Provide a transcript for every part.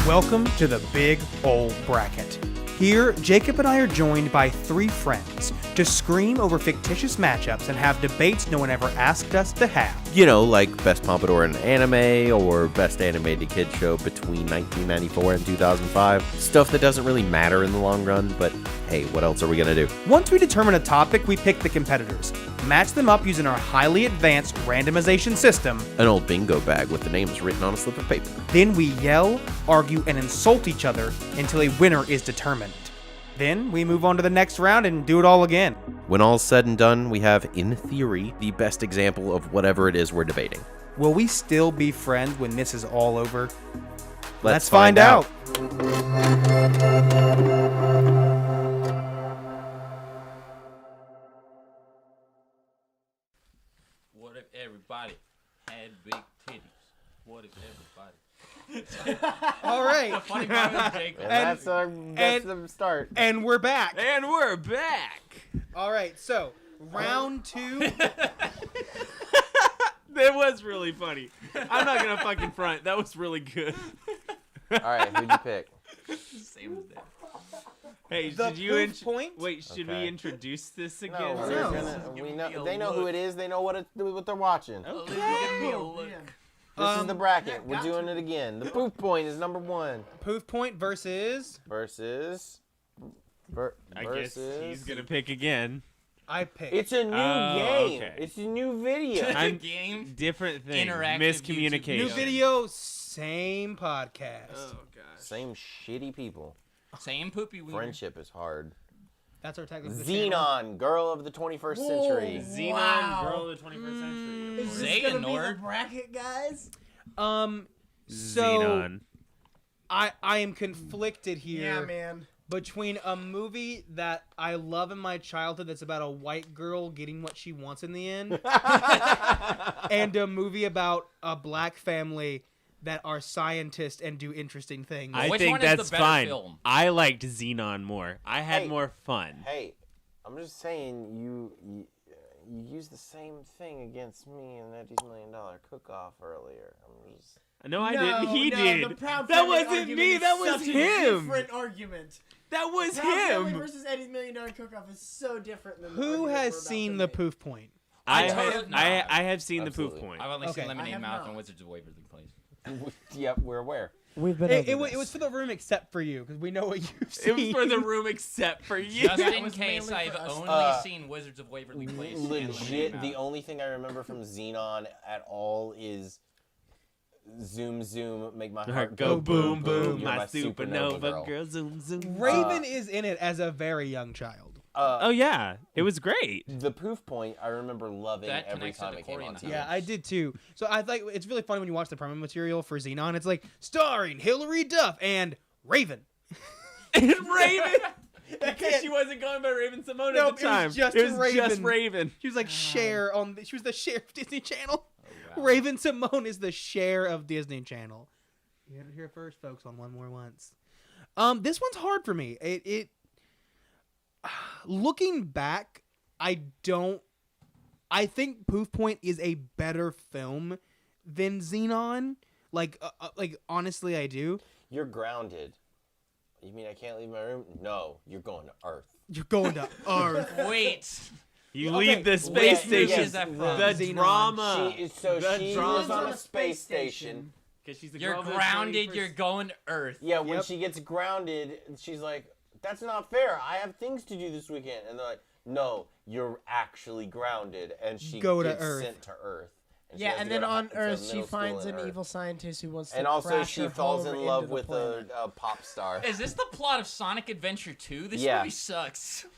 Welcome to the Big Ol' Bracket. Here, Jacob and I are joined by three friends to scream over fictitious matchups and have debates no one ever asked us to have. You know, like Best Pompadour in Anime or Best Animated Kids Show between 1994 and 2005. Stuff that doesn't really matter in the long run, but hey, what else are we gonna do? Once we determine a topic, we pick the competitors, match them up using our highly advanced randomization system. An old bingo bag with the names written on a slip of paper. Then we yell, argue, and insult each other until a winner is determined. Then we move on to the next round and do it all again. When all's said and done, we have, in theory, the best example of whatever it is we're debating. Will we still be friends when this is all over? Let's find out. What if everybody had big titties? What if everybody... All right. The funny part was Jake. That's the start. And we're back. And we're back. All right, so round two. That was really funny. I'm not gonna fucking front. That was really good. All right, who'd you pick? Same as that. Hey, The did you proof point? wait? Should Okay. we introduce this No, again? we're No. we know. They know who it is. They know what they're watching. Give me a look. This is the bracket. We're doing it again. The proof point is number one Proof point versus versus. I guess he's gonna pick again. I picked. It's a new Oh, game. okay. It's a new video. I'm- game. Different thing. Interactive Miscommunication. New video, same podcast. Oh gosh. Same shitty people. Same poopy wiener. Friendship is hard. That's our technical channel. Xenon, girl of the 21st century. Xenon, Wow. girl of the 21st century. Is this gonna be the Xehanort. bracket, guys? So Xenon. I am conflicted here Yeah, man. between a movie that I love in my childhood that's about a white girl getting what she wants in the end, and a movie about a black family that are scientists and do interesting things. I Which think one is the that's better fine. film? I liked Xenon more. I had Hey. more fun. Hey, I'm just saying you used the same thing against me in Eddie's $1 Million Cook-Off earlier. I'm just. No, I didn't. He no, did. The Proud That Family wasn't argument me. is That was such a him. different argument. That was Proud Family him. versus Eddie's $1 Million Cook-Off is so different than the Who argument has we're about seen to the make. proof point? I have not. have seen Absolutely. the proof point. I've only Okay. seen I Lemonade have Mouth not. and Wizards of Waverly Place. Yep, we're aware. We've been It was for the room except for you because we know what you've It seen. was for the room except for you. Just in was case, mainly I've for us. only seen Wizards of Waverly Place. and Lemonade Legit, Mouth. the only thing I remember from Xenon at all is zoom, zoom, make my heart Go boom boom, You're my supernova girl. Zoom zoom. Raven is in it as a very young child. Oh yeah, it was great. The proof point I remember loving That every connects to time the it came Corey on in the TV. Yeah, I did too. So I think it's really funny when you watch the promo material for Xenon. It's like starring Hilary Duff and Raven. And Raven. Because she wasn't going by Raven Simone Nope, at the time. it was just just Raven. Raven. She was like Cher on. She was the Cher of Disney Channel. wow. Raven Simone is the Cher of Disney Channel. You heard it here first, folks. On One More Once. This one's hard for me. It looking back, I think Proof Point is a better film than Xenon. Like honestly, I do. You're grounded. You mean I can't leave my room? No, you're going to Earth. You're going to Earth. Wait. You Okay, leave the space yeah, station. is that from? The Xenon. drama. She The lives drama. on a space station. Because she's the You're girl of the grounded. 21st You're going to Earth. Yeah, when Yep. she gets grounded, she's like, "That's not fair. I have things to do this weekend." And they're like, "No, you're actually grounded." And she Go to gets Earth. sent to Earth. And she Yeah, has and to go then to on to Earth, she middle school finds in an Earth. evil scientist who wants to And also, crash she her falls home in into love the with planet. a pop star. Is this the plot of Sonic Adventure 2? This Yeah. movie sucks. Yeah,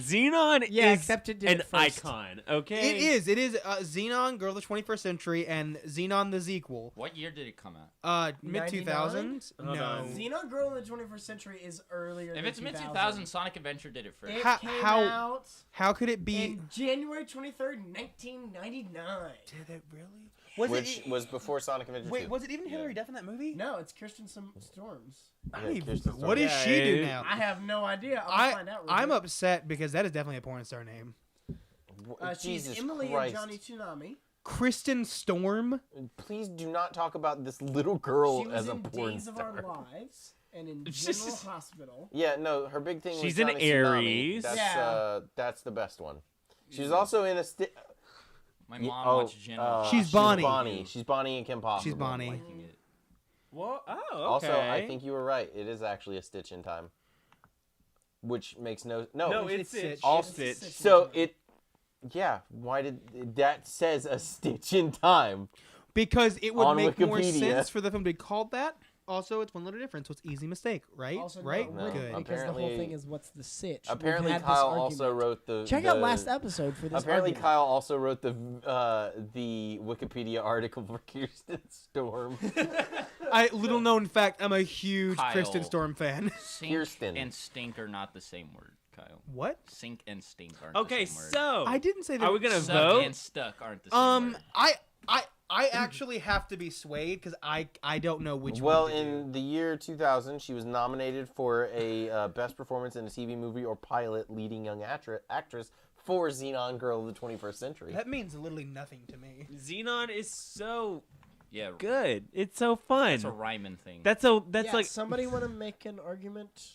Xenon is except it did an it first. icon, okay? It is Xenon, Girl of the 21st Century, and Xenon the sequel. What year did it come out? Mid 2000s. Hold No. on. Xenon Girl in the 21st Century is earlier. If than it's mid 2000. 2000, Sonic Adventure did it first. It How- came how- out How could it be? in January 23rd, 1999. Did it really? Was Which it? was before Sonic Adventure Wait, 2. was it even Hilary Duff in that movie? No, it's Kirsten Storms. I Yeah, don't even- Kirsten what does Storms. she do Yeah, now? I have no idea. I'll find out. Real I'm quick. upset because that is definitely a porn star name. She's Jesus Emily Christ. and Johnny Tsunami. Kristen Storm. Please do not talk about this little girl She was as a in porn Days of star. Our Lives and in General Hospital. Yeah, no, her big thing was She's in Johnny Aries. Tsunami. That's the best one. She's also in a. My mom watched Zenon. She's Bonnie. She's Bonnie and Kim Possible. She's Bonnie. Liking it. What? Oh, okay. Also, I think you were right. It is actually A Stitch in Time, which makes no. No, it's it's Stitch. All It's Stitch. So it. Yeah. Why did that says A Stitch in Time? Because it would On make more Wikipedia. sense for the film to be called that. Also, it's one little difference, so it's easy mistake, right? Also, right? no, Good. because the whole Apparently- thing is what's the sitch. We've Apparently, had this Kyle argument. also wrote the. Check out last episode for this. Apparently, argument. Kyle also wrote the Wikipedia article for Kirsten Storm. Little known fact, I'm a huge Kyle. Kristen Storm fan. Sink Kirsten. and stink are not the same word, Kyle. What? Sink and stink aren't Okay, the same word. so I didn't say that. are we gonna Suck vote? and stuck aren't the same word. I actually have to be swayed because I don't know which Well, one to do. in the year 2000, she was nominated for a Best Performance in a TV Movie or Pilot Leading Young Actress for Zenon Girl of the 21st Century. That means literally nothing to me. Zenon is so Yeah, good. It's so fun. it's a Ryman thing. That's Yeah, like somebody want to make an argument?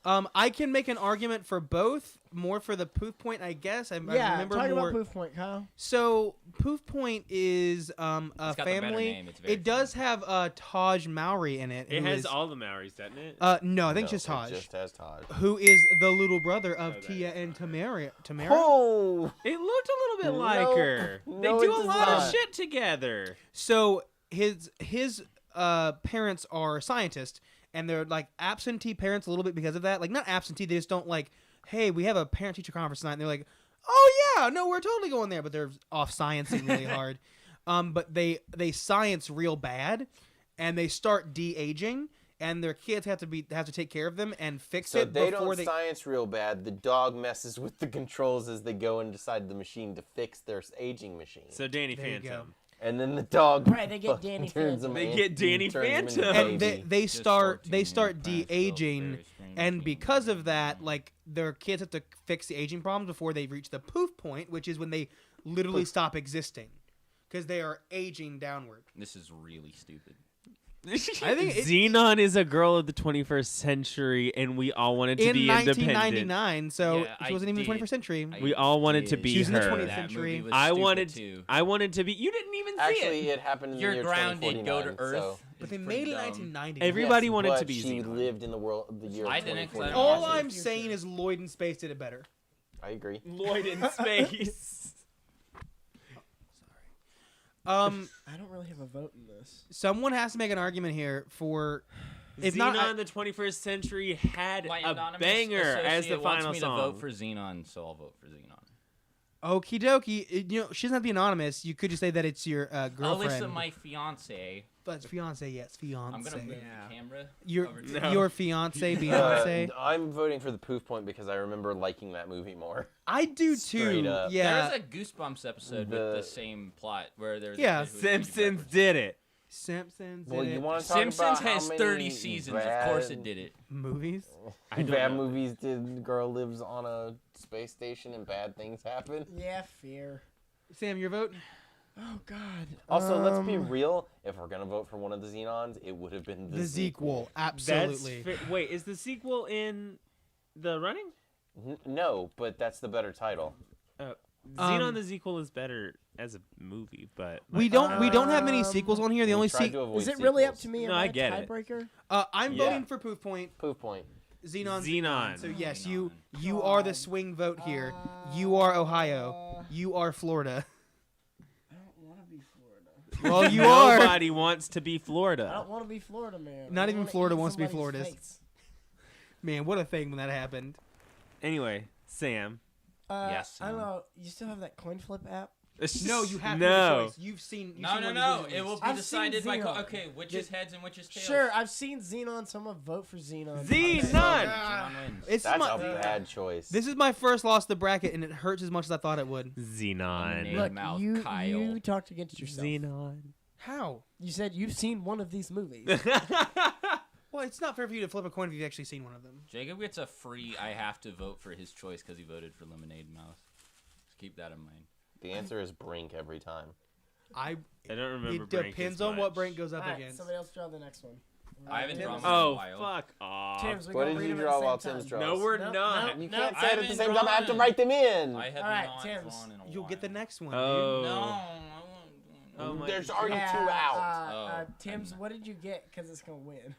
I can make an argument for both. More for the Poof Point, I guess. I remember talk more. about Poof Point, Kyle. So Poof Point is a It's got the better family. name. It's very It does have Taj Mowry in it. it who has is- all the Maoris, doesn't it? No, I think No, it's just Taj, It just has Taj. who is the little brother of Oh, that Tia is and Tamara. Oh! It looked a little bit like No, her. They no, do it a does lot of not. shit together. So his parents are scientists, and they're like absentee parents a little bit because of that. Like not absentee, they just don't like, hey, we have a parent-teacher conference tonight, and they're like, oh yeah, no, we're totally going there, but they're off sciencing really hard. But they science real bad, and they start de-aging, and their kids have to take care of them and fix So it they before don't science real bad. The dog messes with the controls as they go inside the machine to fix their aging machine. So Danny There you go. Phantom. And then the dog Right, they get fucking Danny turns Phantom. him They in- get Danny turns him into Phantom. and baby. they Just start 14 they start in France, de-aging, so very strange and being because of born. that, like their kids have to fix the aging problems before they reach the poof point, which is when they literally stop existing because they are aging downward. This is really stupid. I think Zenon is a girl of the 21st century, and we all wanted to in be independent. 1999, so Yeah, she wasn't even I in the did. 21st century. We all wanted to did. be She was in the her. 20th That century. movie was I stupid wanted too. I wanted to be. You didn't even see Actually, it. it happened in the You're year grounded. Go 2049, to Earth. so- But they It's made it pretty in dumb. 1990. Everybody Yes, wanted but to be she Zenon. lived in the world, the year I of didn't, 'cause I 2049. don't All watch it. I'm saying is Lloyd in Space did it better. I agree. Lloyd in space. I don't really have a vote in this. Someone has to make an argument here for. If Xenon not, I- in the 21st century had My a anonymous banger as associate the final wants me song. to vote for Zenon, so I'll vote for Zenon. Okie dokie. You know, she doesn't have to be anonymous. You could just say that it's your girlfriend. Alyssa, my fiance. But it's fiance, yes, fiance. I'm gonna move Yeah. the camera. Your over to No. your fiance, Beyonce. I'm voting for the Poof Point because I remember liking that movie more. I do Straight too. up. Yeah, There was a Goosebumps episode with the same plot where there's Yeah, a kid who was eating Simpsons peppers. did it. Simpsons. Well, did you it. want to talk Simpsons about has how 30 many seasons. Bad, Of course it did it. movies? I don't Bad know. movies did. Girl lives on a space station and bad things happen. Yeah, fear. Sam, your vote? Oh God. Also, let's be real. If we're gonna vote for one of the Xenons, it would have been the The sequel, That's absolutely. wait, is the sequel in the running? No, but that's the better title. Xenon the sequel is better as a movie, but We don't have many sequels on here. The We only tried to avoid Is it really up sequels. to me? No, Am I I get it. tiebreaker? I'm Yeah. voting for Poof Point. Poof Point. Xenon. So Xenon. yes, you are the swing vote here. You are Ohio. You are Florida. I don't want to be Florida. Well, you are. Nobody wants to be I Florida. don't want to be Florida, man. Not I even wanna Florida eat wants to be somebody's Florida's. face. Man, what a thing when that happened. Anyway, Sam. Yes, I don't Sam. know. You still have that coin flip app? No, you have to no. make a choice. You've seen No. one of these It will movies. be I've decided seen by Zenon. okay, which is heads and which is tails. Sure, I've seen Xenon, so I'm gonna vote for Xenon. Xenon! Zenon wins. It's That's my, a bad choice. This is my first loss to the bracket, and it hurts as much as I thought it would. Xenon. Name Look, mouth, you Kyle. talked against yourself. Xenon. How? You said you've seen one of these movies. Well, it's not fair for you to flip a coin if you've actually seen one of them. Jacob gets a free. I have to vote for his choice because he voted for Lemonade Mouth. Just keep that in mind. The answer is Brink every time. I I don't remember. it Brink depends as on what much. Brink goes up All right, against. somebody else draw the next one. I haven't Tim's- drawn mine in a Oh, while. fuck off. Tim's, we What gonna did read you them at draw the same while time. Tim's drawing? No, we're Nope, not. nope, You nope. can't I say it at the haven't same time. I have to drawn. write them in. I have All right, not Tim's. drawn in a You'll while. get the next one. Oh. No, I won't. Oh my There's God. already two out. Oh, Tim's, I'm- what did you get? Because it's going to win.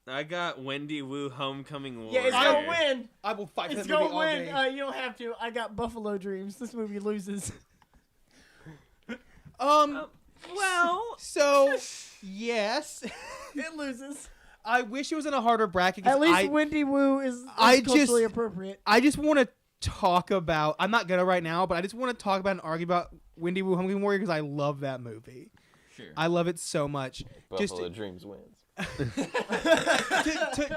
I got Wendy Wu Homecoming War. Yeah, it's I- going to win. I will fight for It's that movie going all to win. day. You don't have to. I got Buffalo Dreams. This movie loses. Well, So yes, It loses. I wish it was in a harder bracket. 'Cause At least I, Wendy Wu is I culturally just- appropriate. I just want to talk about. I'm not gonna right now, but I just want to talk about and argue about Wendy Wu Homecoming Warrior because I love that movie. Sure. I love it so much. Buffalo Dreams wins.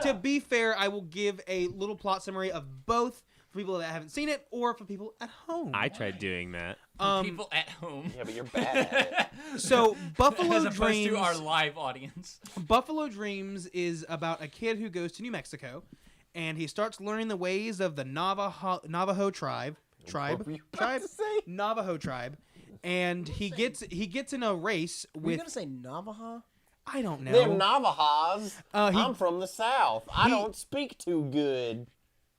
To be fair, I will give a little plot summary of both for people that haven't seen it or for people at home. I tried doing that. People at home. Yeah, but you're bad at it. So Buffalo As opposed Dreams. to our live audience. Buffalo Dreams is about a kid who goes to New Mexico, and he starts learning the ways of the Navajo tribe. What were you about to say? Navajo tribe, and he gets in a race Were you with going to say Navajo? I don't know. They're Navajos. He- I'm from the South. I he- don't speak too good.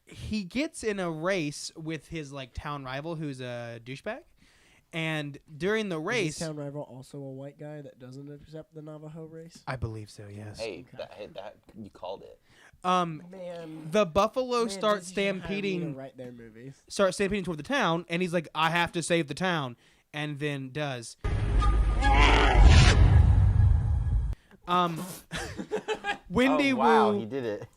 He gets in a race with his like town rival, who's a douchebag, and during the Is race, his town rival also a white guy that doesn't accept the Navajo race? I believe so. Yes. Hey, that you called it. Man. The buffalo Man, start Disney should hire me to stampeding. write their movies. Start stampeding toward the town, and he's like, "I have to save the town," and then does. Wendy Oh, wow, Wu he did it.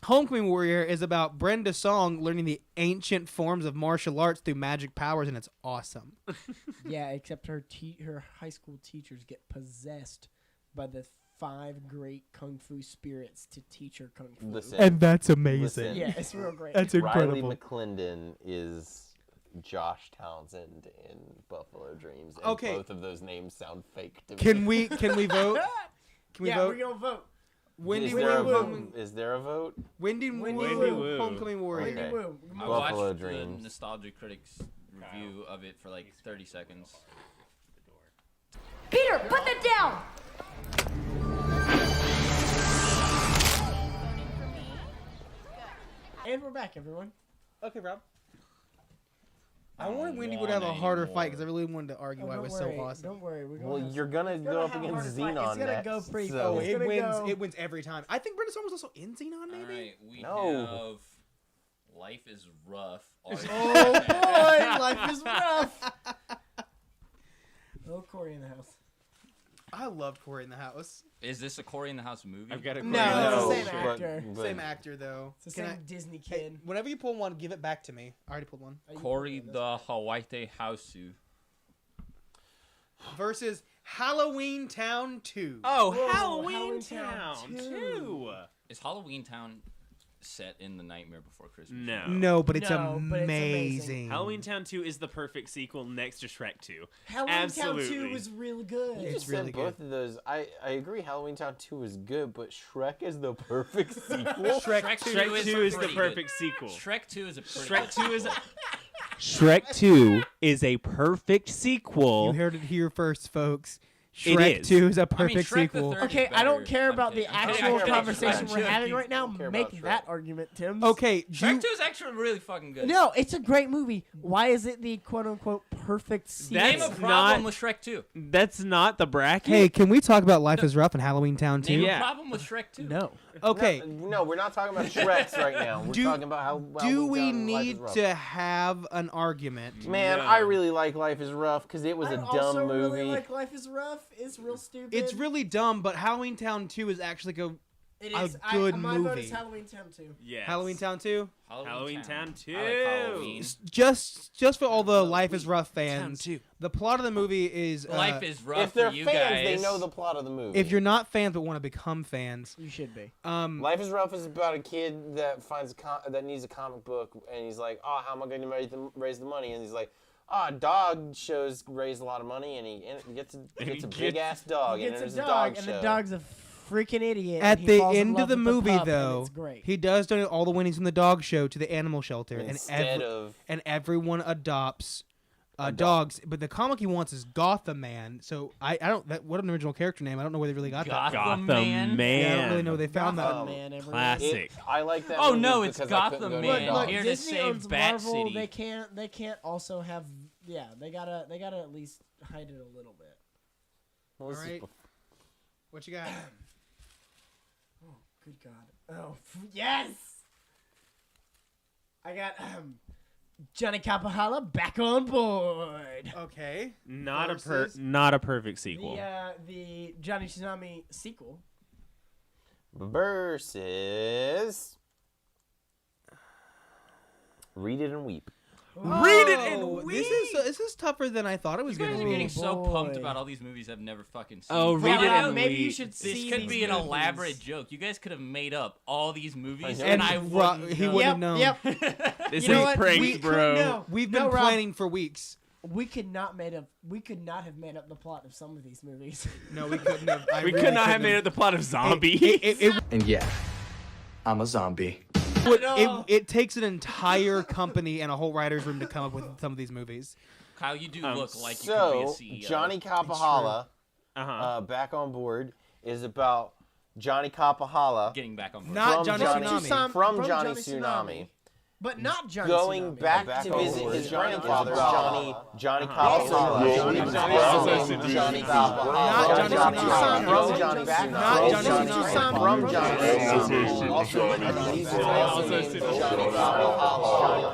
Homecoming Warrior is about Brenda Song learning the ancient forms of martial arts through magic powers, and it's awesome. Yeah, except her high school teachers get possessed by the 5 great kung fu spirits to teach her kung fu. Listen, that's Listen. Yeah, it's real great. That's Riley incredible. McClendon is Josh Townsend in Buffalo Dreams, and Okay. both of those names sound fake to me. Can we vote? Can we yeah, vote? we're gonna vote. Wendy Is Wu, there, a Homecoming- vote? Is there a vote? Wendy Wendy Wu, Wu. Homecoming Warrior. Okay. Wendy Wu. I Buffalo watched Dreams. the Nostalgia Critics review of it for like 30 seconds. Peter, put that down! And we're back, everyone. Okay, Rob. I don't wanted Wendy want would have a harder anymore. fight because I really wanted to argue why it don't was worry, so awesome. Don't worry. We're gonna Well, have you're gonna it's go up have a against harder fight. Zenon It's gonna next. go pretty so- fast. It's It gonna wins. go- It wins every time. I think Brenda Song was also in Zenon, maybe. Alright, we No. have Life is Rough. Oh boy, life is rough. Oh, Corey in the house. I loved Corey in the House. Is this a Corey in the House movie? I've got a No, No, it's it's the the same actor. but- Same actor though. It's the Can same Disney Hey, kid. whenever you pull one, give it back to me. I already pulled one. Oh, you Corey pulled it, the Hawaii Houseu. Versus Halloween Town 2. Oh, Whoa, Halloween Halloween Town Town 2. Is Halloween Town set in the Nightmare Before Christmas? No. No, but it's No, but it's amazing. amazing. Halloween Town 2 is the perfect sequel next to Shrek 2. Halloween Town 2 Absolutely. was real good. You It's just really said both of those. I agree. Halloween Town 2 is good, but Shrek is the perfect sequel. Shrek 2. Shrek 2 is the pretty perfect good. sequel. Shrek 2 is a pretty Shrek good 2 is sequel. Shrek 2 is a perfect sequel. You heard it here first, folks. It Shrek is. 2 is a I mean, perfect Shrek the sequel. Third Okay, is I don't better. care I'm about the kidding. I'm kidding. actual I'm kidding. conversation I'm we're having joking. right now. Don't care Make about that Shrek. argument, Tim. Okay, Shrek 2 is actually really fucking good. No, it's a great movie. Why is it the quote-unquote perfect sequel? Name a That's problem not- with Shrek 2. That's not the bracket. hey, can we talk about Life is Rough and Halloween Town 2? Name Yeah. a problem with Shrek 2. No. Okay, No, we're not talking about Shreks right now. We're Do- talking about how do we Halloween Town and Life is need Rough. to have an argument? Man, No. I really like Life is Rough because it was I a dumb also movie. really like Life is Rough. It's real stupid. It's really dumb, but Halloween Town 2 is actually It a is. good My vote movie. is Halloween Town 2. Yes. Halloween Town 2. Halloween Town 2. I like Halloween. Just for all the Life is Rough fans, 2. the plot of the movie is Life is rough if they're for you fans, guys. they know the plot of the movie. if you're not fans but want to become fans, You should be. Life is Rough is about a kid that finds that needs a comic book, and he's like, "Oh, how am I going to raise the money?" And he's like, "Oh, dog shows raise a lot of money, and he gets a big ass dog, He and gets there's a a dog, show." and the dog's a freaking idiot. at and he the falls in end love of the with movie, pup, and though, it's great. he does donate all the winnings from the dog show to the animal shelter, instead of and everyone adopts dogs, but the comic he wants is Gotham Man. So I don't what an original character name. I don't know where they really got that. Gotham Man. Man. Yeah, I don't really know where they found Gotham that. Man, everyone. Classic. I like that. Oh, movie no, it's because I couldn't Gotham go to Man. the dogs. Here to Disney save owns Bat Marvel. City. They can't also have. Yeah, they gotta at least hide it a little bit. Well, this is Alright. bef- What you got? Oh, good God. Oh, yes! I got Johnny Capahala back on board. Okay. Not Versus- not a perfect sequel. The Johnny Tsunami sequel. versus Read It and Weep. Read it and Oh, weep. This is tougher than I thought it was You guys going are to getting be. so boy. pumped about all these movies I've never fucking seen. Oh, read it and maybe you weep. should This see could these be an movies. elaborate joke. You guys could have made up all these movies, know. and And I Rob- wouldn't he know. wouldn't known. Yep. This You know is what? pranks, We bro. could- no. We've been No, Rob. planning for weeks. We could not have made up the plot of some of these movies. No, we couldn't have. I We really could not have couldn't made up the plot of Zombie. It And yeah, I'm a zombie. it takes an entire company and a whole writer's room to come up with some of these movies. Kyle, you do look like you So, could be a CEO. Johnny Capahala, Uh-huh. back on board, is about Johnny Capahala getting back on board. Not from Johnny Tsunami. From Johnny Tsunami. But not Johnny Going Tsunami. back to visit his grandfather, Johnny Capahala. Not Johnny Tsunami. From Johnny Tsunami. Not Johnny Tsunami. From Johnny Tsunami. Also, Johnny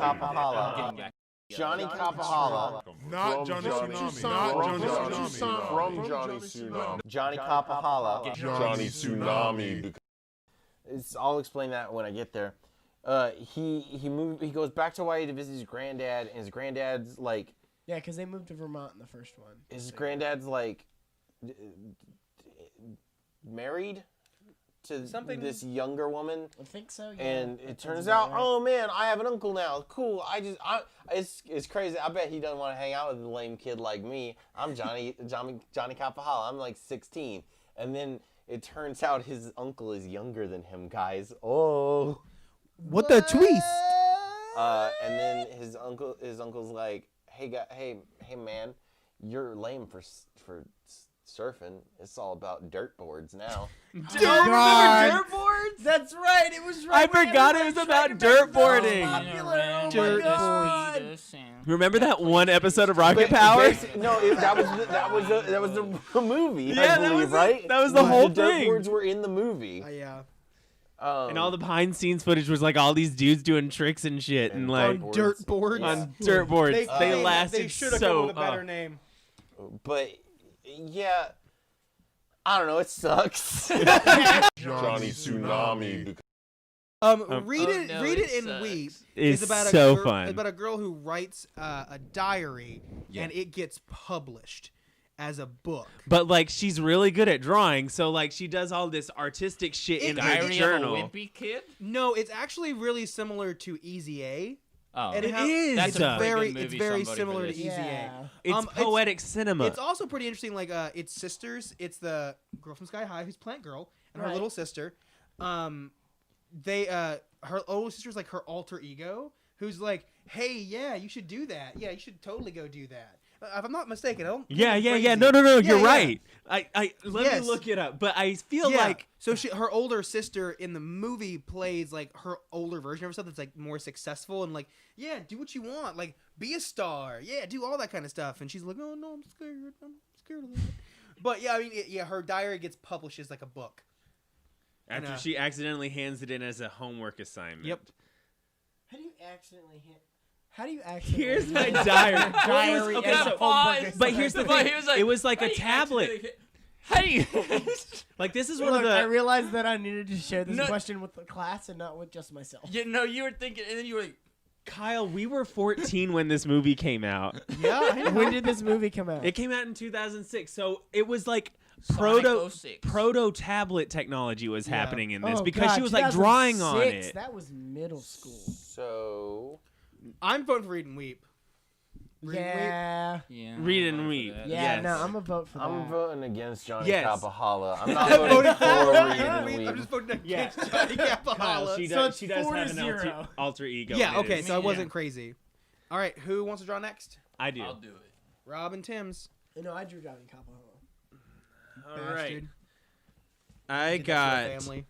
Capahala. Getting back. Johnny Capahala. Not Johnny Tsunami. Not Johnny Tsunami. From Johnny Tsunami. Johnny Capahala. Johnny Tsunami. I'll explain that when I get there. He goes back to Hawaii to visit his granddad, and his granddad's like, Yeah, because they moved to Vermont in the first one. his granddad's like married to Something- this younger woman, I think so. Yeah. and That it sounds turns about out, right. oh man, I have an uncle now. Cool. It's crazy. I bet he doesn't want to hang out with a lame kid like me. I'm Johnny Capahala. I'm like 16, and then it turns out his uncle is younger than him, guys. Oh. What the twist? And then his uncle's like, hey man, you're lame for surfing. It's all about dirt boards now. Dirt boards? That's right. It was right. I forgot it was about dirt boarding. Popular. Dirt God. Remember that one episode of Rocket Power? That was the movie. Yeah, I that believe, was it. right? That was the whole dirt thing. boards were in the movie. Yeah. And all the behind scenes footage was like all these dudes doing tricks and shit and like On dirt boards. on dirt boards. They lasted They should have so come with a better name. But yeah, I don't know. It sucks. Johnny Tsunami. Read it no, read it it and sucks. weep. It's about so a girl, fun. It's about a girl who writes a diary and it gets published as a book. But like she's really good at drawing, so like she does all this artistic shit in her Diary of a journal. Wimpy Kid? No, it's actually really similar to Easy A. Oh, And It how- is. That's It's a very good movie, it's very somebody similar for to this. Easy Yeah. A. It's poetic cinema. It's also pretty interesting. Like, it's sisters. It's the girl from Sky High who's Plant Girl and her Right. little sister. Her older sister's like her alter ego, who's like, "Hey, yeah, you should do that. Yeah, you should totally go do that." If I'm not mistaken, I don't. think yeah. I'm No, crazy. you're Yeah. right. Let Yes. me look it up. But I feel Yeah. like So her older sister in the movie plays like her older version of herself that's like more successful and like, yeah, do what you want, like be a star, yeah, do all that kind of stuff. And she's like, oh no, I'm scared a little bit. But yeah, I mean, her diary gets published as like a book. after And, she accidentally hands it in as a homework assignment. Yep. How do you accidentally? Here's my diary. diary Okay, as so- a homework But here's the But thing. he was like, it was like "How a do you tablet. actually- How do you? Like this is one Look, of I the. realized that I needed to share this No. question with the class and not with just myself. You know, you were thinking, and then you were like, Kyle, we were 14 when this movie came out. Yeah, I know. When did this movie come out? It came out in 2006, so it was like Sonic 06. proto tablet technology was Yeah. happening in this Oh, because God, she was like drawing on 2006, it. That was middle school. So I'm voting for Read and Weep. Read and Weep. Yeah. yeah. Read I'm and fine for weep. that. Yeah, Yes. no, I'm a vote for that. I'm voting against Johnny Yes. Capahala. I'm not I'm voting voting for for Read Read and and Weep. I'm Weep. just voting Yeah. against Johnny Kyle, Capahala. she So does, it's she does have an 4-0. alter ego. Yeah, in okay, it. so I wasn't crazy. All right, who wants to draw next? I do. I'll do it. Rob and Tim's. I drew Johnny Capo. All right. Bastard. I Did that to got. a family.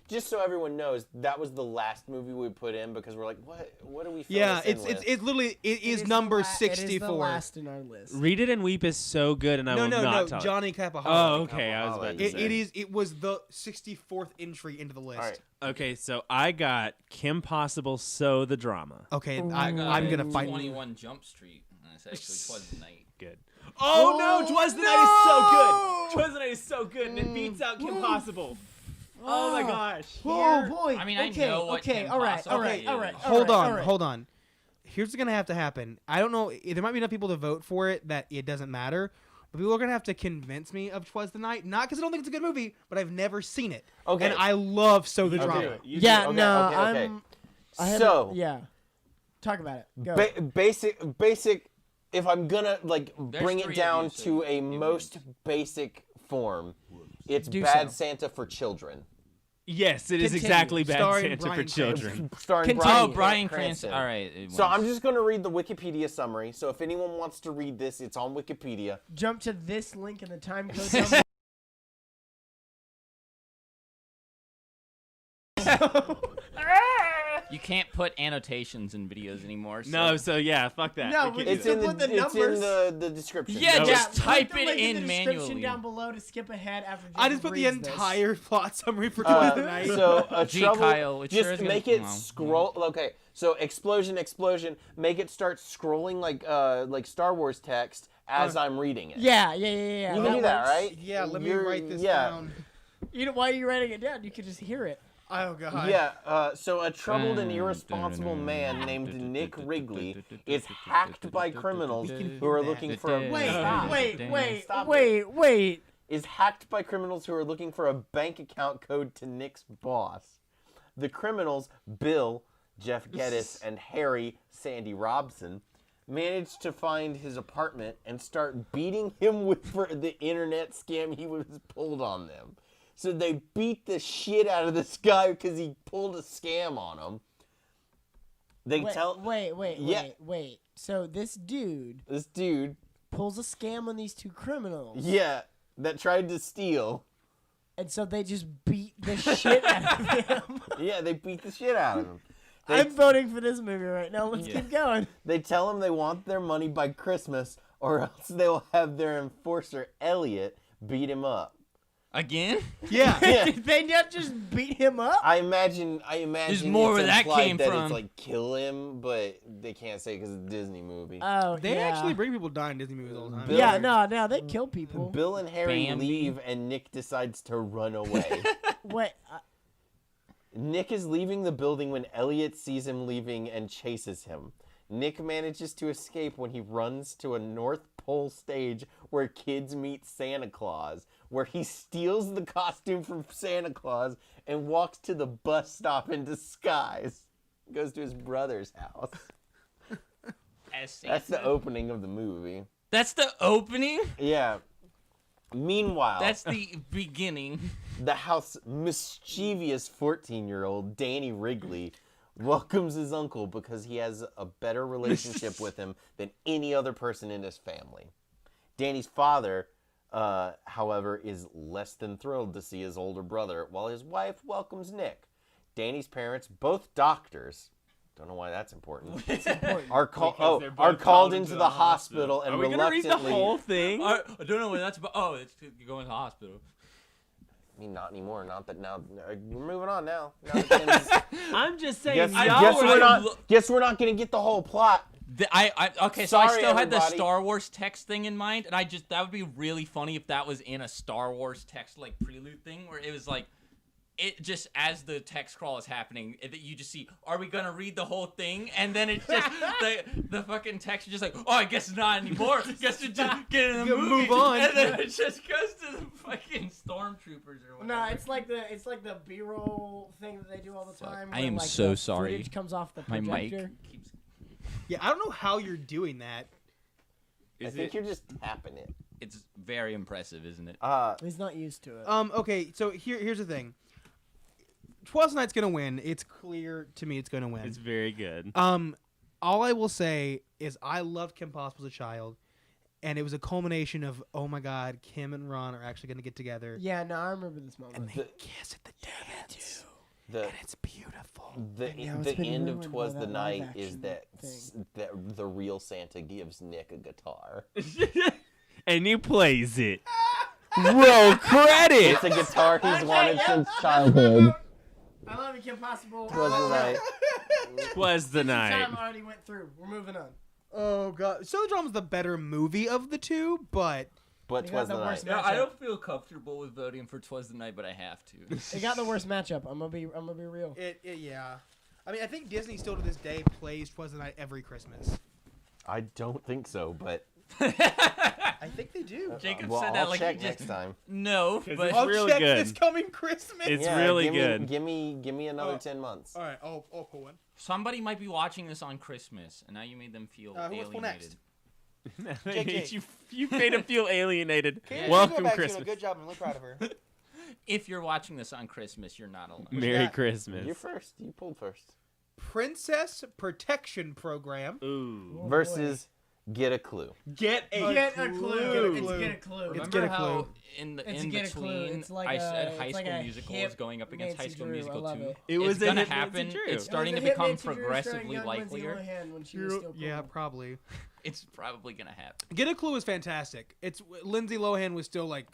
Just so everyone knows, that was the last movie we put in because we're like, what do we? Fill Yeah, this in it's with? literally it is number 64. It is the last in our list. Read It and Weep is so good, and I will not talk. Johnny Capoholic. Oh, okay. I was about to say. It was the 64th entry into the list. All right. Okay, so I got Kim Possible, So the Drama. Okay, I got I'm gonna fight. 21 Jump Street. And it's actually Twas the Night. Good. Oh, no, Twas the Night is so good. Twas the Night is so good, and it beats out Kim Possible. Oh my gosh. Oh boy. I mean, I know what Kim all right, Possible all right, is. all right. Hold all on, right. hold on. Here's what's gonna have to happen. I don't know. There might be enough people to vote for it that it doesn't matter. But people are gonna have to convince me of Twas the Night, not because I don't think it's a good movie, but I've never seen it. Okay. And I love So the Okay. Drama. Yeah, Okay, no, okay. I haven't- So- yeah. Talk about it. Go. Basic. If I'm gonna bring three it of down you, so to a it most basic form, it's Do Bad so. Santa for children. Yes, it is Continue. exactly Bad Starring Santa for Bryan children. Starring Continue. Oh, Bryan Bryan Cranston. Cranston. All right. So I'm just gonna read the Wikipedia summary. So if anyone wants to read this, it's on Wikipedia. Jump to this link in the time code. Number. You can't put annotations in videos anymore. So. No, so yeah, fuck that. No, We we can just do It's in put the the numbers. the description. Yeah, No, just put type the it link in the description manually. down below to skip ahead after. I just Jacob put the reads this. entire plot summary for Twas the Night. So Gee, trouble. Kyle, it just sure is gonna- make it wow. scroll. Okay, so explosion. Make it start scrolling like Star Wars text as I'm reading it. Yeah. You can do that, works. right? Yeah, let me You're- write this yeah. down. Why are you writing it down? You could just hear it. Oh god. Yeah, so a troubled and irresponsible man named Nick Wrigley is hacked by criminals who are looking for a Wait. is hacked by criminals who are looking for a bank account code to Nick's boss. The criminals, Bill, Jeff Geddes, and Harry, Sandy Robson, manage to find his apartment and start beating him for the internet scam he was pulled on them. So they beat the shit out of this guy because he pulled a scam on him. Wait. So this dude pulls a scam on these two criminals. Yeah, that tried to steal. And so they just beat the shit out of him. Yeah, they beat the shit out of him. I'm voting for this movie right now. Let's keep going. They tell him they want their money by Christmas or else they'll have their enforcer, Elliot, beat him up. Again? Yeah. Yeah. Did they not just beat him up? I imagine There's more it's where that implied came that from. It's like kill him, but they can't say because it's a Disney movie. Oh, They yeah. actually bring people die in Disney movies all the time. Bill- Yeah, no, they kill people. Bill and Harry Bambi. leave and Nick decides to run away. Wait, Nick is leaving the building when Elliot sees him leaving and chases him. Nick manages to escape when he runs to a North Pole stage where kids meet Santa Claus, where he steals the costume from Santa Claus and walks to the bus stop in disguise. Goes to his brother's house. That's the opening of the movie. That's the opening? Yeah. Meanwhile, That's the beginning. the house's mischievous 14-year-old Danny Wrigley welcomes his uncle because he has a better relationship with him than any other person in his family. Danny's father, however, is less than thrilled to see his older brother, while his wife welcomes Nick. Danny's parents, both doctors, don't know why that's important, are called into the hospital and Are we gonna read reluctantly. the whole thing? I don't know what that's about. Oh, it's going to the hospital. I mean, not anymore. Not that now. We're moving on now. Now that Tim's- I'm just saying. Guess we're not gonna get the whole plot. So I Sorry, still had the everybody. Star Wars text thing in mind, and that would be really funny if that was in a Star Wars text like prelude thing, where it was like, it just as the text crawl is happening, you just see, are we gonna read the whole thing? And then it's just the fucking text is just like, oh, I guess not anymore. Guess we just get in the movie. Move on. And then it just goes to the fucking stormtroopers or whatever. no, it's like the B-roll thing that they do all the time. I where, am like, so the sorry. Footage comes off the My projector. mic keeps. Yeah, I don't know how you're doing that. I think you're just tapping it. It's very impressive, isn't it? He's not used to it. Okay, so here's the thing. Twas the Night's gonna win. It's clear to me it's gonna win. It's very good. all I will say is I loved Kim Possible as a child, and it was a culmination of, oh my God, Kim and Ron are actually going to get together. Yeah, no, I remember this moment. And they kiss at the dance. And it's beautiful. The it's been end of ruined by "Twas the that Night" live is action that the real Santa gives Nick a guitar. And he plays it. Roll credit. It's a guitar he's wanted since childhood. I love you, Kim Possible. "Twas the Night." Was the night. Time already went through. We're moving on. Oh God, So the Drama's the better movie of the two, but But You "Twas got the the Night." worst No, matchup. I don't feel comfortable with voting for "Twas the Night," but I have to. It got the worst matchup. I'm gonna be real. yeah. I mean, I think Disney still to this day plays "Twas the Night" every Christmas. I don't think so, but I think they do. Jacob well, said I'll that like check he just next time. no, but I'll really check good. this coming Christmas. It's really give me, good. Give me another 10 months. All right, I'll pull one. somebody might be watching this on Christmas, and now you made them feel Who wants to pull alienated. next? JK. you made him feel alienated. Kayla's Welcome going back to Christmas. it. Good job. I'm really proud of her. If you're watching this on Christmas, you're not alone. Merry got? Christmas. You're first. You pulled first. Princess Protection Program. Ooh. Oh, Versus Get a Clue. Get a Get a clue. Clue. It's get a clue. Remember Get a how Clue. in the It's in Get a Clue. between It's like I said a- High it's like School a Musical hip is going up against Nancy High School Drew. I Musical love 2. it. It was It's a gonna hit Nancy happen. Drew. It's starting to It was a hit become Nancy Drew starring progressively young Lindsay likelier. Lohan when she was still cool. Yeah, probably. It's probably gonna happen. Get a Clue is fantastic. It's Lindsay Lohan was still like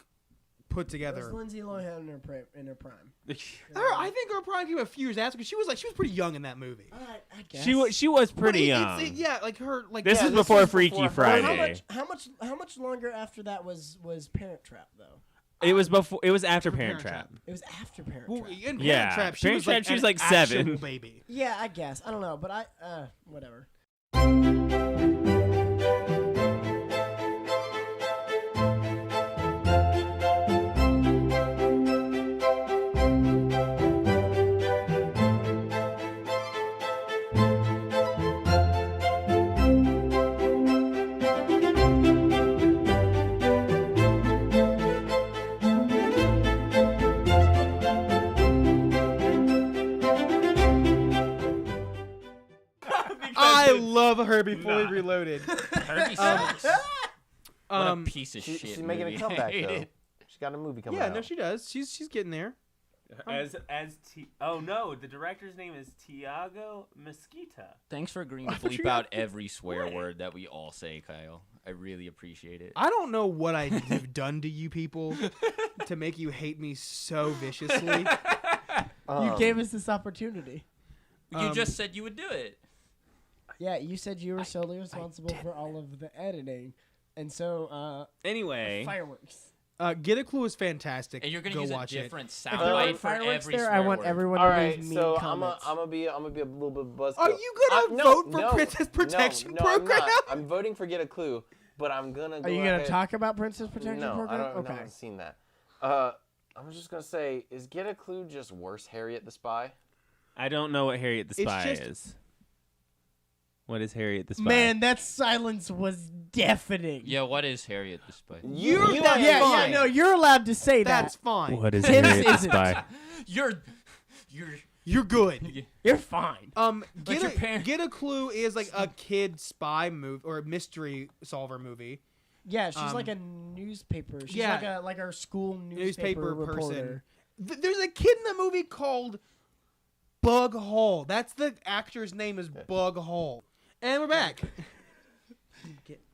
put It was together. Lindsay Lohan in her prime. I think her prime came a few years after because she was pretty young in that movie. I guess. She was pretty But young. yeah, like her like This yeah, is before was Freaky before- Friday. How much longer after that was Parent Trap though? It was before. It was after Parent Parent Trap. It was after Parent Well, Trap. in Parent Yeah, Trap, she Parent was Trap, like she was an like 7. actual baby. Yeah, I guess. I don't know, but whatever. I love her before we reloaded. Herbie sucks. What a piece of shit. She's making movie. a comeback I hate though. it. She's got a movie coming Yeah, out. no, she does. She's getting there. Oh no, the director's name is Tiago Mesquita. Thanks for agreeing to thought you bleep got out every swear word that we all say, Kyle. I really appreciate it. I don't know what I have done to you people to make you hate me so viciously. You gave us this opportunity. You just said you would do it. Yeah, you said you were solely responsible for all of the editing, and so Anyway, fireworks. Get a Clue is fantastic. And you're gonna Go use a watch different If there soundbite were for fireworks every there, swear I want word. everyone All to right, leave me so I'm comments. gonna be a little bit buzzkill. Are you gonna vote for Princess Protection no, Program? I'm not. I'm voting for Get a Clue, but I'm gonna. Are you gonna talk about Princess Protection No, Program? I don't. Okay. I haven't seen that. I'm just gonna say, is Get a Clue just worse Harriet the Spy? I don't know what Harriet the It's Spy just- is. What is Harriet the Spy? Man, that silence was deafening. Yeah, what is Harriet the Spy? You're you that's are- yeah, fine. no, you're allowed to say That's that. fine. What is Tim Harriet the isn't. Spy? You're good. You're fine. your parents- Get a Clue is like a kid spy movie or a mystery solver movie. Yeah, she's like a newspaper. She's yeah. like our school Newspaper reporter. person. There's a kid in the movie called Bug Hall. That's the actor's name is Bug Hall. And we're back.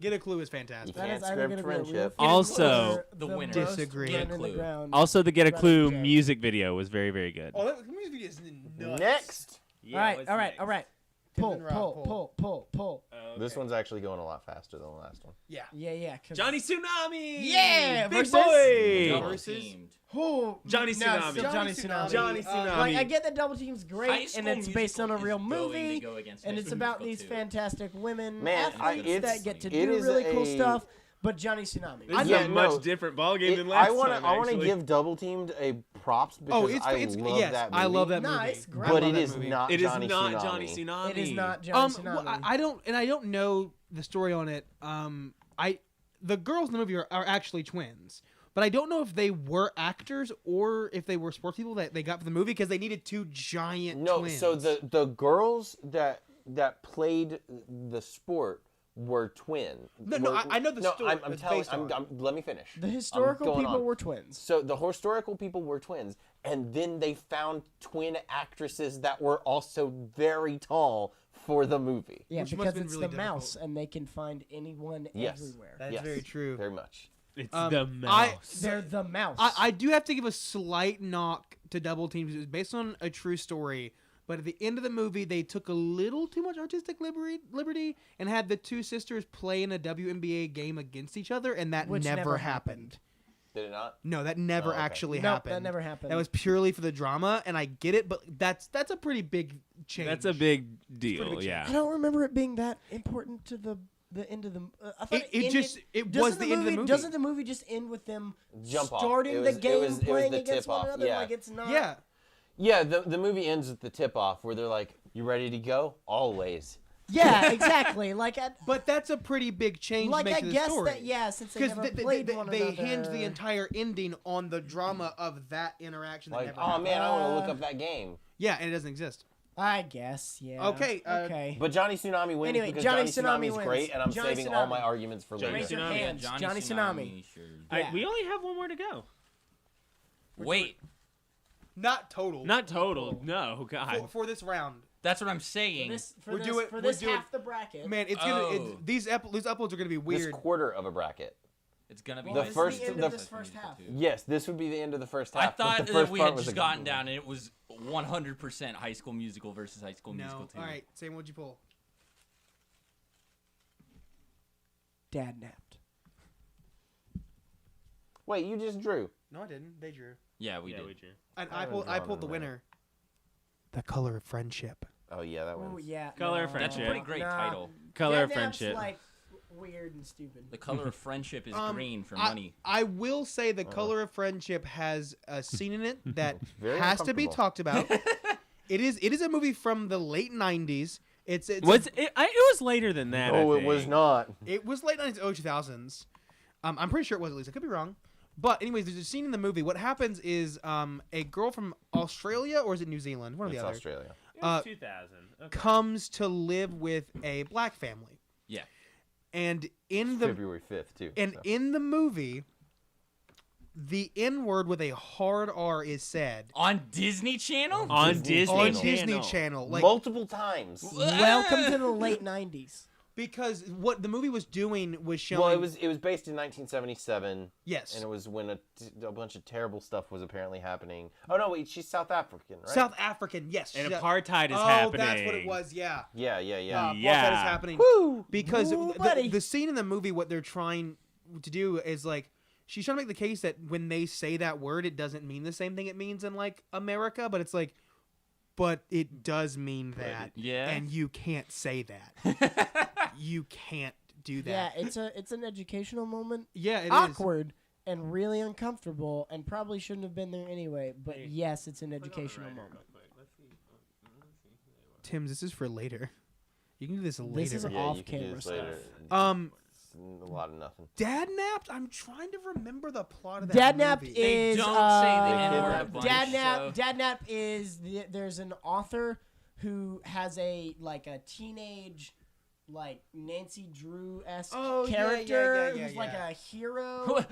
Get a Clue is fantastic. That is Can't either script gonna be a real friendship. fun Also- or The winner. most Disagree. run Get a in the Clue. ground. Also, the Get a Running Clue joke. music video was very, very good. Oh, that music video is nuts. Next. all right. Pull, Tim and Rob, pull. This one's actually going a lot faster than the last one. Yeah. Yeah. 'Cause- Johnny Tsunami. Yeah, big versus- boy. Double Versus- teamed. Who? Johnny No, Tsunami. still Johnny Tsunami. Johnny Tsunami. Like I get that Double Team's High great, School and it's based on a Musical real is going to movie, go against and High it's School about Musical these 2. fantastic women Man, athletes that get to it do is really cool a- stuff. But Johnny Tsunami. This is Yeah, a much no. different ballgame than last I want time. to actually. give Double Teamed a props because it's I yes, love that movie. I love that Nah, movie. it's great. I But love it that is movie. not It is Johnny not Tsunami. Johnny Tsunami. It is not Johnny Well, Tsunami. I don't know the story on it. The girls in the movie are actually twins, but I don't know if they were actors or if they were sports people that they got for the movie because they needed two giant No, twins. so the girls that that played the sport were twin. I know the story. I'm it's telling. based on. Let me finish. The historical going people on. were twins. So the historical people were twins, and then they found twin actresses that were also very tall for the movie. Yeah, Which must because have been it's really the mouse, difficult. and they can find anyone Yes. everywhere. That's Yes, very true. Very much. It's Um, the mouse. They're the mouse. I do have to give a slight knock to Double Team. It was based on a true story, but at the end of the movie, they took a little too much artistic liberty and had the two sisters play in a WNBA game against each other, and that Which never never happened. Did it not? No, that never okay. actually Nope, happened. that never happened. That was purely for the drama, and I get it, but that's a pretty big change. That's a big deal. big change. Yeah. I don't remember it being that important to the end of the. I thought It ended- just- it doesn't was the end of the movie. Doesn't the movie just end with them Jump off. starting It the was- game, it was playing the against one tip-off, another? yeah. Like it's not. Yeah. Yeah, the movie ends with the tip-off where they're like, "You ready to go?" Always. Yeah, exactly. Like But that's a pretty big change like to make I to the guess story. that yeah, since they Because never played one they another. hinged the entire ending on the drama of that interaction. That Like, never oh happened. man, I want to look up that game. Yeah, and it doesn't exist. I guess yeah. Okay, Okay. But Johnny Tsunami wins Anyway, because Johnny Johnny Tsunami Tsunami is wins. great, and I'm Johnny saving all Tsunami. my arguments for Johnny later. Raise your Tsunami. hands. Yeah, Johnny Tsunami. Sure. Yeah. We only have one more to go. Wait, Not total. Not total. No, God. for this round. that's what I'm saying. We're doing- for we're this doing- half the bracket. Man, it's gonna these uploads are gonna be This weird. quarter of a bracket. It's gonna be Well, The this first- is the end the of this first half. Yes, this would be the end of the first I half. but thought the that first we part had was just a gotten good down one. and it was 100% High School Musical versus High School Musical No. 2. All right, Sam, what'd you pull? Dad napped. Wait, you just drew. No, I didn't. They drew. Yeah, we Yeah, did. we do. And I I pulled haven't the drawn winner. The Color of Friendship. Oh yeah, that Oh wins. yeah. Color of no, That's a Friendship. pretty great no. title. Color of Dad nap's, Friendship. like weird and stupid. The color of friendship is green for I- money. I will say the Color of Friendship has a scene in it that Very has to be uncomfortable. talked about. It is a movie from the late 90s. It's Was it was later than that. I Oh, it was think. not. It was late 90s, early 2000s. I'm pretty sure it was at least. I could be wrong. But anyways, there's a scene in the movie. What happens is a girl from Australia, or is it New Zealand? One of It's the other. Australia. It was 2000. Okay. Comes to live with a black family. Yeah. And in the February 5th too. and so. in the movie, the N word with a hard R is said On Disney Channel? On Disney on Channel. Disney Channel. Like multiple times. Welcome to the late '90s. because what the movie was doing was showing. Well, it was based in 1977, yes. and it was when a bunch of terrible stuff was apparently happening. Oh no, wait, she's South African, right? South African, yes. And Yeah. apartheid is oh, happening. that's what it was. Yeah. Yeah. Apartheid Yeah. is happening. Woo! Because Woo, buddy. the scene in the movie, what they're trying to do is like she's trying to make the case that when they say that word, it doesn't mean the same thing it means in like America, but it's like, but it does mean that, Yeah. and you can't say that. You can't do Yeah, that. it's an educational moment. Yeah, it is. Awkward and really uncomfortable, and probably shouldn't have been there anyway. But yes, it's an educational moment. Tim's, this is for later. You can do this later. This is Yeah, you off can do camera this stuff. later. It's a lot of nothing. Dad napped. I'm trying to remember the plot of that Dad napped movie. They is don't say the N-word N-word a a bunch, Dad nap. so- Dad nap is there's an author who has a teenage Nancy Drew esque Oh, yeah, character yeah, who's like yeah. a hero,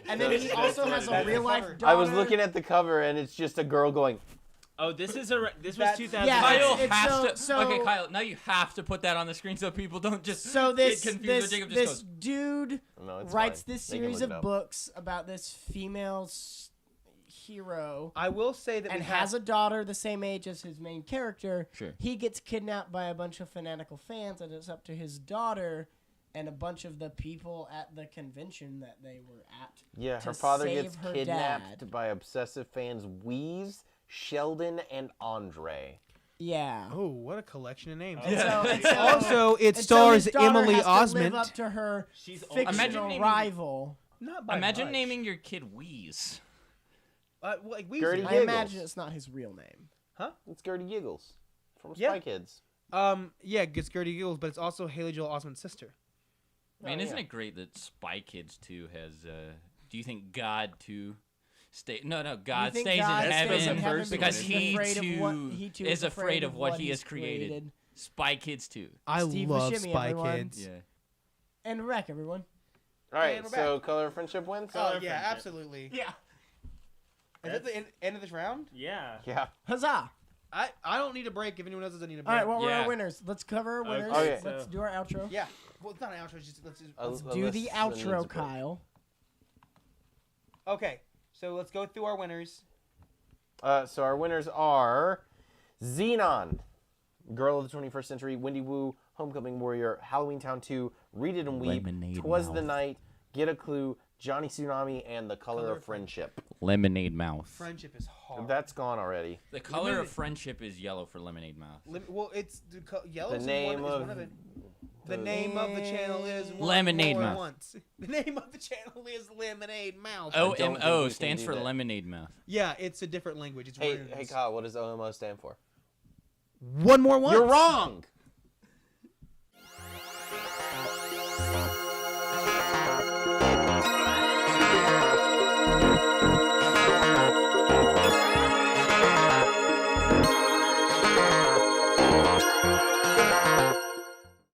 and So then he also that's has what a it is. real life That's the daughter. I was looking at the cover, and it's just a girl going. Oh, this was That's- 2000. yeah, Kyle it's has so- to. so- okay, Kyle. Now you have to put that on the screen so people don't just So this get confused. this when Jacob this just goes, dude No, it's writes fine. this They can series look of it up. books about this female hero. I will say that And we has a daughter the same age as his main character. Sure. He gets kidnapped by a bunch of fanatical fans, and it's up to his daughter and a bunch of the people at the convention that they were at. Yeah, to her father save gets her kidnapped dad. by obsessive fans Wheeze, Sheldon, and Andre. Yeah. Oh, what a collection of names. And so- and so- Also, it and so stars his daughter Emily has to Osment. live up to her She's old. Imagine fictional naming- rival. Not by imagine much. naming your kid Wheeze. Like Weezer. Gertie I Giggles. imagine it's not his real name. It's Gertie Giggles from Yeah. Spy Kids. Yeah, it's Gertie Giggles, but it's also Haley Joel Osment's sister. Man, Oh, isn't yeah. it great that Spy Kids 2 has? Do you think God 2 stay? No, God You think stays God in stays heaven in heaven because he's he afraid of what too he too is afraid of what he he's has created. Spy Kids 2. I Steve love Buscemi, Spy everyone. Kids. Yeah. And Wreck, everyone. All right, And we're so Color of Friendship wins. Oh yeah, absolutely. Yeah. Is it the end of this round? Yeah. Yeah. Huzzah! I don't need a break if anyone else doesn't need a All break. right, what were Yeah. our winners? Let's cover our winners. Okay. Let's do our outro. Yeah. Well, it's not an outro. It's just let's Do the outro, Kyle. Okay, so let's go through our winners. So our winners are Zenon, Girl of the 21st Century, Wendy Wu, Homecoming Warrior, Halloween Town 2, Read It and Weep, Lemonade Twas the Mouth. Night, Get a Clue, Johnny Tsunami, and The Color of Friendship. Lemonade Mouth. Friendship is hard. That's gone already. The color of friendship is yellow for Lemonade Mouth. Well, it's yellow. The name of the name of the channel is One Lemonade More Mouth. Once. The name of the channel is Lemonade Mouth. don't think OMO we can stands do for that. Lemonade Mouth. Yeah, it's a different language. It's Hey, words. Kyle, what does OMO stand for? One more once. You're wrong.